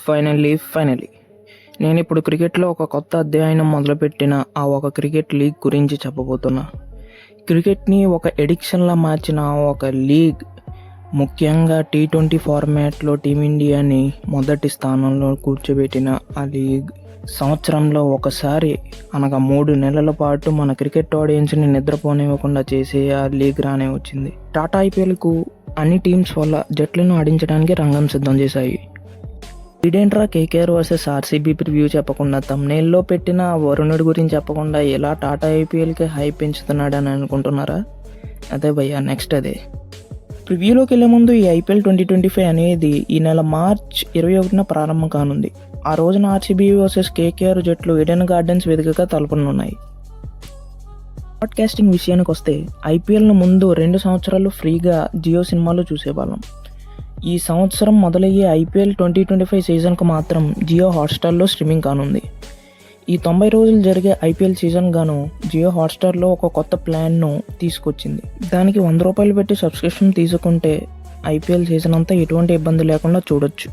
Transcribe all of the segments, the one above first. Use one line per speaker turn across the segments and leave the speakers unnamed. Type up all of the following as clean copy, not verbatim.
Finally నేను ఇప్పుడు క్రికెట్లో ఒక కొత్త అధ్యాయం మొదలుపెట్టిన ఆ ఒక క్రికెట్ లీగ్ గురించి చెప్పబోతున్నా. క్రికెట్ని ఒక ఎడిక్షన్లా మార్చిన ఒక లీగ్, ముఖ్యంగా T20 ఫార్మాట్లో టీమిండియాని మొదటి స్థానంలో కూర్చోబెట్టిన ఆ లీగ్. సంవత్సరంలో ఒకసారి అనగా 3 నెలల పాటు మన క్రికెట్ ఆడియన్స్ని నిద్రపోనివ్వకుండా చేసే ఆ లీగ్ రానే వచ్చింది. టాటా ఐపీఎల్కు అన్ని టీమ్స్ వల్ల జట్లను ఆడించడానికి రంగం సిద్ధం చేశాయి. ఇదేంట్రా కేకేఆర్ వర్సెస్ ఆర్సీబీ ప్రివ్యూ చెప్పకుండా, థంబ్నెయిల్లో పెట్టిన వరుణుడి గురించి చెప్పకుండా ఎలా టాటా ఐపీఎల్కి హైప్ పెంచుతున్నాడని అనుకుంటున్నారా? అదే భయ్యా, నెక్స్ట్ అదే. ప్రివ్యూలోకి వెళ్ళే ముందు ఈ ఐపీఎల్ 2025 అనేది ఈ నెల మార్చ్ 21న ప్రారంభం కానుంది. ఆ రోజున ఆర్సీబీ వర్సెస్ కేకేఆర్ జట్లు ఈడెన్ గార్డెన్స్ వేదికగా తలపనున్నాయి. బ్రాడ్కాస్టింగ్ విషయానికి వస్తే ఐపీఎల్ను ముందు 2 సంవత్సరాలు ఫ్రీగా జియో సినిమాలో చూసేవాళ్ళం. ఈ సంవత్సరం మొదలయ్యే ఐపీఎల్ 2025 సీజన్కు మాత్రం జియో హాట్స్టార్లో స్ట్రీమింగ్ కానుంది. ఈ 90 రోజులు జరిగే ఐపీఎల్ సీజన్ గాను జియో హాట్స్టార్లో ఒక కొత్త ప్లాన్ను తీసుకొచ్చింది. దానికి ₹100 పెట్టి సబ్స్క్రిప్షన్ తీసుకుంటే ఐపీఎల్ సీజన్ అంతా ఎటువంటి ఇబ్బంది లేకుండా చూడొచ్చు.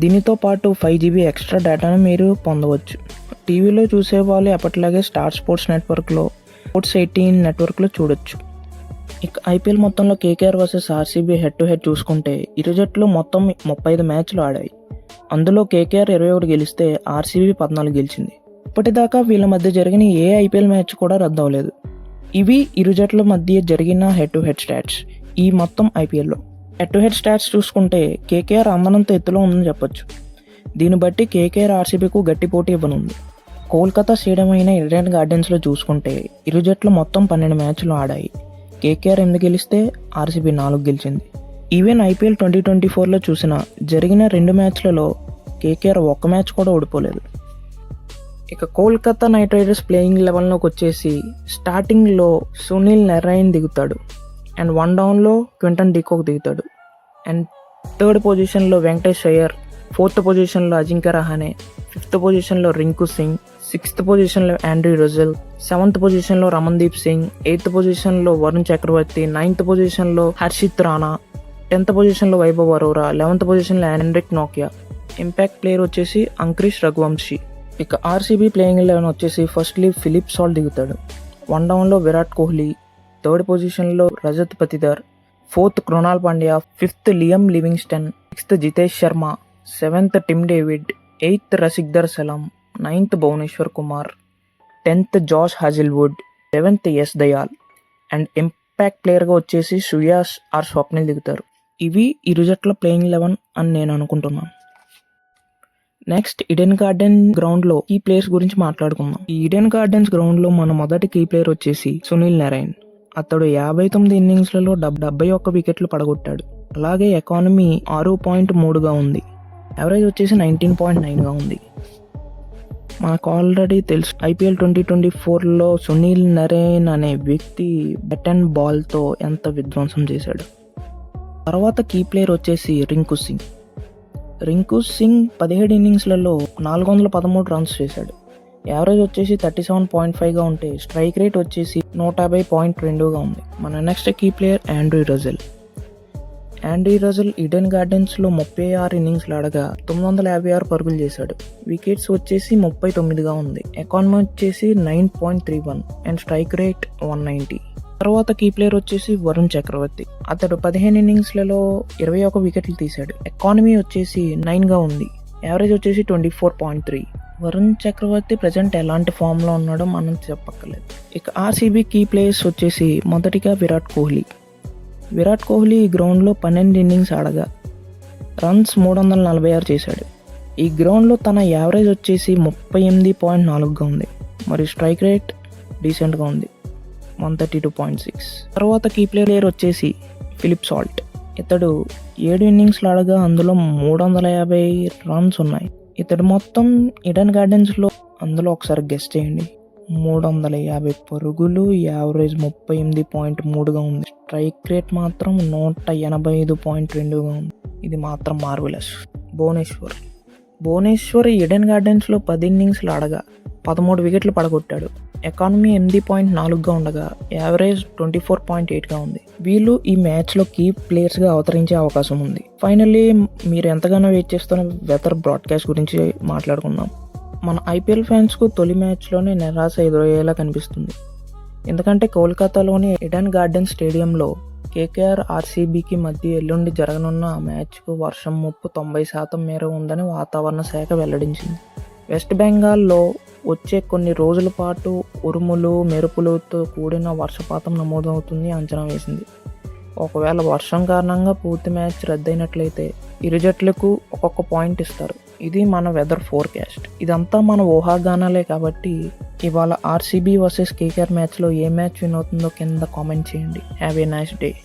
దీనితో పాటు 5GB ఎక్స్ట్రా డేటాను మీరు పొందవచ్చు. టీవీలో చూసేవాళ్ళు ఎప్పటిలాగే స్టార్ స్పోర్ట్స్ నెట్వర్క్లో, స్పోర్ట్స్ 18 నెట్వర్క్లో చూడొచ్చు. ఇక ఐపీఎల్ మొత్తంలో KKR versus RCB head to head చూసుకుంటే ఇరు జట్లు మొత్తం 35 మ్యాచ్లు ఆడాయి. అందులో కేకేఆర్ 21 గెలిస్తే ఆర్సీబీ 14 గెలిచింది. ఇప్పటిదాకా వీళ్ళ మధ్య జరిగిన ఏ ఐపీఎల్ మ్యాచ్ కూడా రద్దు అవ్వలేదు. ఇవి ఇరు జట్ల మధ్య జరిగిన హెడ్ టు హెడ్ స్టాట్స్. ఈ మొత్తం ఐపీఎల్లో హెడ్ టు హెడ్ స్టాట్స్ చూసుకుంటే కేకేఆర్ అందనంత ఎత్తులో ఉందని చెప్పొచ్చు. దీన్ని బట్టి కేకేఆర్ ఆర్సీబీకు గట్టి పోటీ ఇవ్వనుంది. కోల్కతా స్టేడియం అయిన ఈడెన్ గార్డెన్స్లో చూసుకుంటే ఇరు జట్లు మొత్తం 12 మ్యాచ్లు ఆడాయి. కేకేఆర్ 8 గెలిస్తే ఆర్సీబీ 4 గెలిచింది. ఈవెన్ ఐపీఎల్ 2024లో చూసిన జరిగిన 2 మ్యాచ్లలో కేకేఆర్ 1 మ్యాచ్ కూడా ఓడిపోలేదు. ఇక కోల్కతా నైట్ రైడర్స్ ప్లేయింగ్ 11లోకి వచ్చేసి స్టార్టింగ్లో సునీల్ నరైన్ దిగుతాడు, అండ్ 1 డౌన్లో క్వింటన్ డికాక్ దిగుతాడు, అండ్ 3rd పొజిషన్లో వెంకటేష్ అయ్యర్, 4th పొజిషన్లో అజింక్య రహానే, 5th పొజిషన్లో రింకు సింగ్, 6th పొజిషన్లో ఆండ్రీ రజల్, 7th పొజిషన్లో రమన్దీప్ సింగ్, 8th పొజిషన్లో వరుణ్ చక్రవర్తి, 9th పొజిషన్లో హర్షిత్ రాణా, 10th పొజిషన్లో వైభవ్ అరోరా, 11th పొజిషన్లో హెన్రిక్ నోకియా. ఇంపాక్ట్ ప్లేయర్ వచ్చేసి అంక్రిష్ రఘువంశీ. ఇక ఆర్సీబీ ప్లేయింగ్ 11 వచ్చేసి ఫస్ట్లీ ఫిలిప్ సాల్ట్ దిగుతాడు, 1 డౌన్లో విరాట్ కోహ్లీ, 3rd పొజిషన్లో Rajat Patidar, 4th Krunal Pandya, 5th Liam Livingstone, 6th Jitesh Sharma, 7th Tim David, 8th Rasikh Dar Salam, 9th Bhuvneshwar Kumar, 10th Josh Hazlewood, 11th S Dayal. And impact ప్లేయర్గా వచ్చేసి శ్రేయాస్ ఆర్ స్వప్నిల్ దిగుతారు. ఇవి ఇరు జట్ల ప్లేయింగ్ 11 అని నేను అనుకుంటున్నాను. నెక్స్ట్ ఈడెన్ గార్డెన్ గ్రౌండ్లో కీ ప్లేయర్స్ గురించి మాట్లాడుకుందాం. ఈ ఈడెన్ గార్డెన్స్ గ్రౌండ్లో మన మొదటి కీ ప్లేయర్ వచ్చేసి సునీల్ నరైన్. అతడు 59 ఇన్నింగ్స్లలో 71 వికెట్లు పడగొట్టాడు. అలాగే ఎకానమీ 6.3గా ఉంది. యావరేజ్ వచ్చేసి 19.9గా ఉంది. మనకు ఆల్రెడీ తెలుసు ఐపీఎల్ 2024లో సునీల్ నరైన్ అనే వ్యక్తి బ్యాట్ అండ్ బాల్తో ఎంత విధ్వంసం చేశాడు. తర్వాత కీ ప్లేయర్ వచ్చేసి రింకు సింగ్. 17 ఇన్నింగ్స్లలో 413 రన్స్ చేశాడు. యావరేజ్ వచ్చేసి 37.5గా ఉంటే స్ట్రైక్ రేట్ వచ్చేసి 150.2గా ఉంది. మన next key player Andre Russell Eden గార్డెన్స్లో 36 ఇన్నింగ్స్లు ఆడగా 956 పరుగులు చేశాడు. వికెట్స్ వచ్చేసి 39గా ఉంది. ఎకానమీ వచ్చేసి 9.31 అండ్ స్ట్రైక్ రేట్ 190. తర్వాత కీ ప్లేయర్ వచ్చేసి వరుణ్ చక్రవర్తి. అతడు 15 ఇన్నింగ్స్లలో 21 వికెట్లు తీశాడు. ఎకానమీ వచ్చేసి 9గా ఉంది. యావరేజ్ వచ్చేసి 24.3. వరుణ్ చక్రవర్తి ప్రజెంట్ ఎలాంటి ఫామ్లో ఉన్నాడో మనం చెప్పక్కర్లేదు. ఇక ఆర్సీబీ కీ ప్లేయర్స్ వచ్చేసి మొదటిగా విరాట్ కోహ్లీ ఈ గ్రౌండ్లో 12 ఇన్నింగ్స్ ఆడగా రన్స్ 346 చేశాడు. ఈ గ్రౌండ్లో తన యావరేజ్ వచ్చేసి 38.4గా ఉంది. మరి స్ట్రైక్ రేట్ డీసెంట్గా ఉంది, 132.6. తర్వాత కీ ప్లేయర్ వచ్చేసి ఫిలిప్ సాల్ట్. ఇతడు 7 ఇన్నింగ్స్లు ఆడగా అందులో 350 రన్స్ ఉన్నాయి. ఇతడు మొత్తం ఈడెన్ గార్డెన్స్లో అందులో ఒకసారి గెస్ చేయండి, 350 పరుగులు, యావరేజ్ 38.3గా ఉంది. స్ట్రైక్ రేట్ మాత్రం 185.2గా ఉంది. ఇది మాత్రం మార్వెలస్. భువనేశ్వర్ ఈడెన్ గార్డెన్స్లో 10 ఇన్నింగ్స్లు ఆడగా 13 వికెట్లు పడగొట్టాడు. ఎకానమీ 8.4గా ఉండగా యావరేజ్ 24.8గా ఉంది. వీళ్ళు ఈ మ్యాచ్లో కీ ప్లేయర్స్గా అవతరించే అవకాశం ఉంది. ఫైనల్లీ మీరు ఎంతగానో వెయిట్ చేస్తున్న వెదర్ బ్రాడ్కాస్ట్ గురించి మాట్లాడుకుందాం. మన ఐపీఎల్ ఫ్యాన్స్కు తొలి మ్యాచ్లోనే నిరాశ ఎదురయ్యేలా కనిపిస్తుంది. ఎందుకంటే కోల్కతాలోని ఈడెన్ గార్డెన్స్ స్టేడియంలో కేకేఆర్ ఆర్సీబీకి మధ్య ఎల్లుండి జరగనున్న మ్యాచ్కు వర్షం ముప్పు 90% మేర ఉందని వాతావరణ శాఖ వెల్లడించింది. వెస్ట్ బెంగాల్లో వచ్చే కొన్ని రోజుల పాటు ఉరుములు మెరుపులతో కూడిన వర్షపాతం నమోదవుతుంది అంచనా వేసింది. ఒకవేళ వర్షం కారణంగా పూర్తి మ్యాచ్ రద్దయినట్లయితే ఇరు జట్లకు ఒక్కొక్క పాయింట్ ఇస్తారు. ఇది మన వెదర్ ఫోర్కాస్ట్. ఇదంతా మన ఊహాగానాలే కాబట్టి ఇవాళ ఆర్సీబీ వర్సెస్ కేకేఆర్ మ్యాచ్లో ఏ మ్యాచ్ విన్ అవుతుందో కింద కామెంట్ చేయండి. Have a nice day.